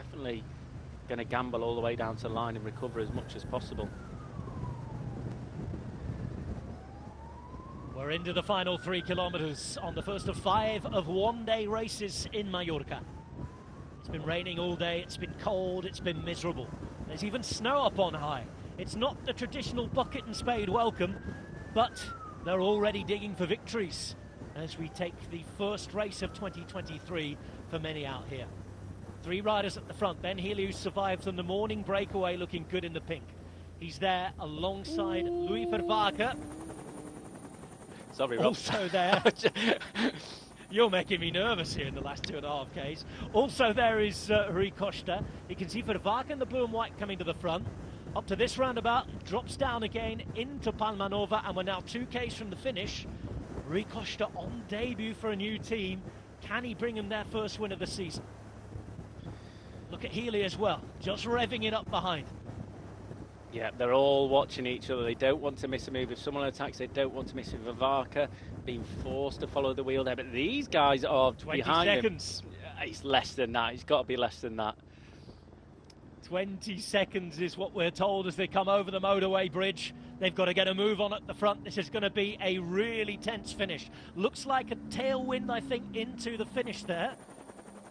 Definitely going to gamble all the way down to the line and recover as much as possible. We're into the final 3 kilometres on the first of 5 of one-day races in Mallorca. It's been raining all day, it's been cold, it's been miserable. There's even snow up on high. It's not the traditional bucket and spade welcome, but they're already digging for victories as we take the first race of 2023 for many out here. 3 riders at the front. Ben Healy, who survived from the morning breakaway, looking good in the pink. He's there alongside Louis Vervaeke. Sorry, Rob. Also there. You're making me nervous here in the last 2.5 Ks. Also there is Rui Costa. You can see Vervaeke in the blue and white coming to the front. Up to this roundabout, drops down again into Palma Nova, and we're now 2 Ks from the finish. Rui Costa on debut for a new team. Can he bring them their first win of the season? Look at Healy as well, just revving it up behind. Yeah, they're all watching each other. They don't want to miss a move. If someone attacks, they don't want to miss a Vervaeke being forced to follow the wheel there. But these guys are 20 behind seconds. him. It's less than that. It's got to be less than that. 20 seconds is what we're told as they come over the motorway bridge. They've got to get a move on at the front. This is going to be a really tense finish. Looks like a tailwind, I think, into the finish there.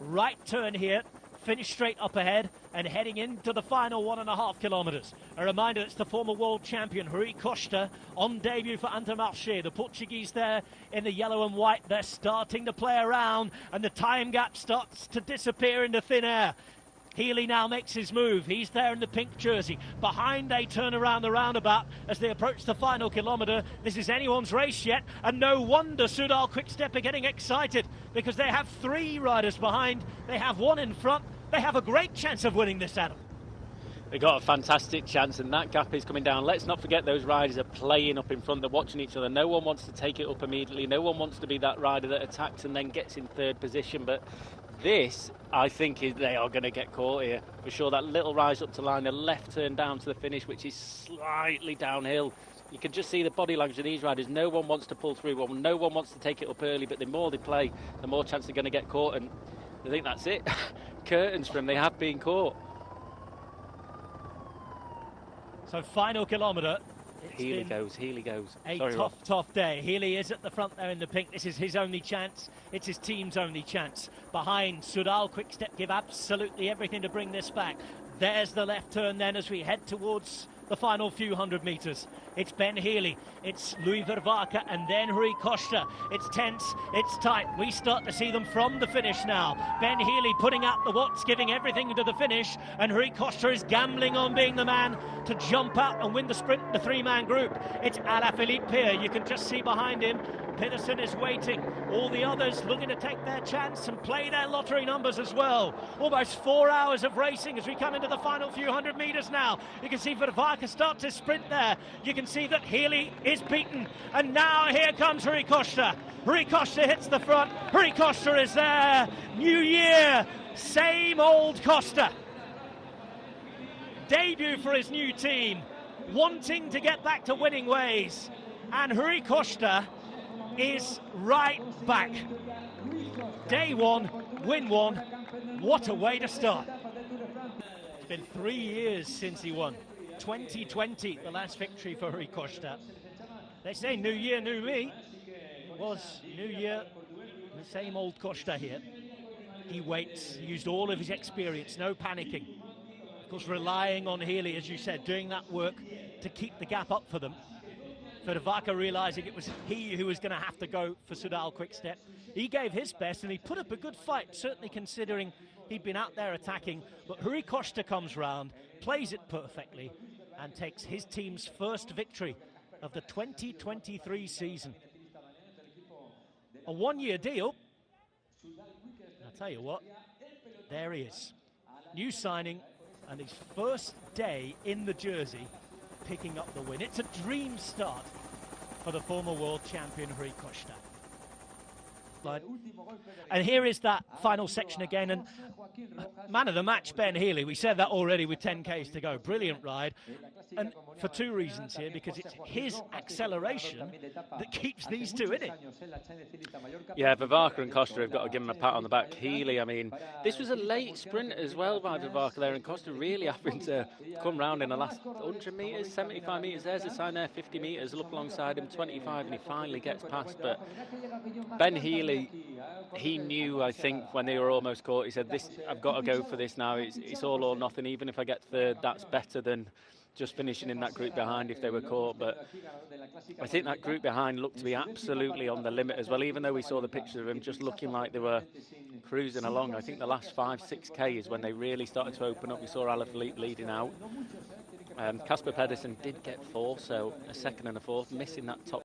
Right turn here. Finish straight up ahead and heading into the final 1.5 kilometres. A reminder, it's the former world champion Rui Costa on debut for Intermarché. The Portuguese there in the yellow and white. They're starting to play around and the time gap starts to disappear into thin air. Healy now makes his move. He's there in the pink jersey. Behind, they turn around the roundabout as they approach the final kilometre. This is anyone's race yet, and no wonder Soudal Quick-Step are getting excited because they have 3 riders behind. They have 1 in front. They have a great chance of winning this, Adam. They've got a fantastic chance, and that gap is coming down. Let's not forget those riders are playing up in front. They're watching each other. No one wants to take it up immediately. No one wants to be that rider that attacks and then gets in 3rd position. But this, I think, they are going to get caught here. For sure, that little rise up to line, the left turn down to the finish, which is slightly downhill. You can just see the body language of these riders. No one wants to pull through. Well, no one wants to take it up early, but the more they play, the more chance they're going to get caught. And I think that's it. Curtains for them. They have been caught. So final kilometre. Healy goes. A Sorry, Rob. tough day. Healy is at the front there in the pink. This is his only chance. It's his team's only chance. Behind, Soudal Quick-Step give absolutely everything to bring this back. There's the left turn then as we head towards the final few hundred metres. It's Ben Healy, it's Louis Vervaeke, and then Rui Costa. It's tense, it's tight. We start to see them from the finish now. Ben Healy putting out the watts, giving everything into the finish, and Rui Costa is gambling on being the man to jump out and win the sprint in the 3-man group. It's Alaphilippe here. You can just see behind him, Pedersen is waiting. All the others looking to take their chance and play their lottery numbers as well. Almost 4 hours of racing as we come into the final few hundred metres now. You can see Vervaeke start to sprint there. You can see that Healy is beaten. And now here comes Rui Costa. Rui Costa hits the front. Rui Costa is there. New year, same old Costa. Debut for his new team. Wanting to get back to winning ways. And Rui Costa is right back. Day 1, win 1. What a way to start. It's been 3 years since he won. 2020, the last victory for Rui Costa. They say new year, new me. It was new year, the same old Costa here. He waits, he used all of his experience, no panicking. Of course, relying on Healy, as you said, doing that work to keep the gap up for them. Vervaeke realising it was he who was going to have to go for Soudal Quick-Step. He gave his best and he put up a good fight, certainly considering he'd been out there attacking. But Rui Costa comes round, plays it perfectly, and takes his team's first victory of the 2023 season. A 1-year deal. I'll tell you what, there he is. New signing and his first day in the jersey, picking up the win. It's a dream start for the former world champion Rui Costa. And here is that final section again, and man of the match Ben Healy. We said that already with 10 Ks to go. Brilliant ride. and for two reasons here, because it's his acceleration that keeps these two in it. Yeah, Vavaka and Costa have got to give him a pat on the back. Healy, I mean, this was a late sprint as well by Vavaka there, and Costa really having to come round in the last 100 metres, 75 metres. There's a sign there, 50 metres, look alongside him, 25, and he finally gets past. But Ben Healy, he knew, I think, when they were almost caught, he said, "This, I've got to go for this now. It's all or nothing. Even if I get third, that's better than just finishing in that group behind if they were caught." But I think that group behind looked to be absolutely on the limit as well, even though we saw the pictures of them just looking like they were cruising along. I think the last 5-6k is when they really started to open up. We saw Alaphilippe leading out. Casper Pedersen did get fourth, so a second and a fourth, missing that top